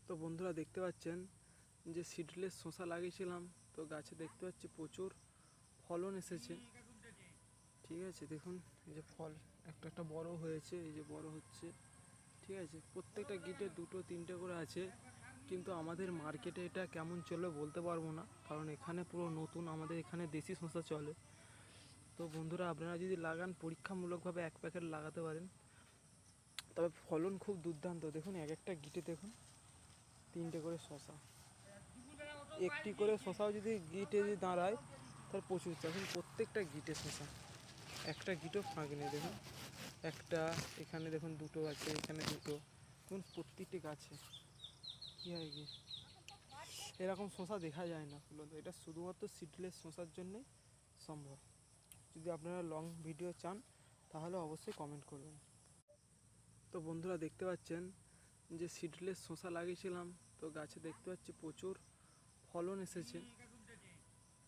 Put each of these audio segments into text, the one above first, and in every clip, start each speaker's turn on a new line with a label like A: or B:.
A: তো বন্ধুরা দেখতে পাচ্ছেন যে সিডলেস শসা লাগিয়েছিলাম, তো গাছে দেখতে পাচ্ছি প্রচুর ফলন এসেছে। ঠিক আছে, দেখুন এই যে ফল একটা একটা বড় হয়েছে, এই যে বড় হচ্ছে। ঠিক আছে, প্রত্যেকটা গিটে দুটো তিনটে করে আছে, কিন্তু আমাদের মার্কেটে এটা কেমন চলবে বলতে পারবো না, কারণ এখানে পুরো নতুন, আমাদের এখানে দেশি শসা চলে। তো বন্ধুরা আপনারা যদি লাগান পরীক্ষামূলকভাবে 1 প্যাকেট লাগাতে পারেন, তবে ফলন খুব দুর্দান্ত। দেখুন এক একটা গিটে দেখুন তিনটে করে শসা, একটি করে শসাও যদি গিটে যদি দাঁড়ায় তার প্রচুর। দেখুন প্রত্যেকটা গিটে শসা, একটা গিটও ফাঁক নেই। দেখুন একটা, এখানে দেখুন দুটো আছে, এখানে দুটো। দেখুন প্রত্যেকটি গাছে কী হয় কি এরকম শসা দেখা যায় না ফুলন্ত। এটা শুধুমাত্র সিডলেস শসার জন্যই সম্ভব। যদি আপনারা লং ভিডিও চান তাহলে অবশ্যই কমেন্ট করবেন। তো বন্ধুরা দেখতে পাচ্ছেন যে সিডলেস শসা লাগিয়েছিলাম, তো গাছে দেখতে পাচ্ছি প্রচুর ফলন এসেছে।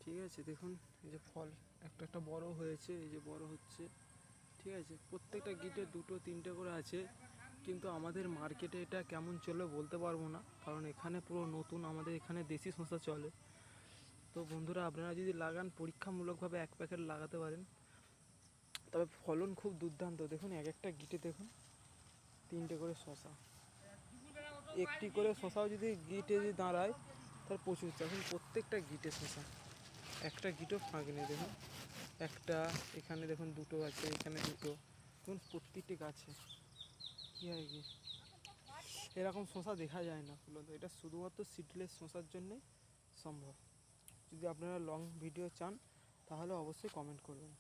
A: ঠিক আছে, দেখুন এই যে ফল একটা একটা বড় হয়েছে, এই যে বড় হচ্ছে। ঠিক আছে, প্রত্যেকটা গিটে দুটো তিনটে করে আছে, কিন্তু আমাদের মার্কেটে এটা কেমন চলবে বলতে পারবো না, কারণ এখানে পুরো নতুন, আমাদের এখানে দেশি শসা চলে। তো বন্ধুরা আপনারা যদি লাগান পরীক্ষামূলকভাবে 1 প্যাকেট লাগাতে পারেন, তবে ফলন খুব দুর্দান্ত। দেখুন এক একটা গিটে দেখুন তিনটে করে শসা, একটি করে শসাও যদি গিটে যদি দাঁড়ায় তার প্রচুর। দেখুন প্রত্যেকটা গিটে শসা, একটা গিটও ফাঁক নেই। দেখুন একটা, এখানে দেখুন দুটো আছে, এখানে দুটো। দেখুন প্রত্যেকটি গাছে কী হয় কি এরকম শসা দেখা যায় না ফুলন্ত। এটা শুধুমাত্র সিডলেস শসার জন্যই সম্ভব। যদি আপনারা লং ভিডিও চান তাহলে অবশ্যই কমেন্ট করবেন।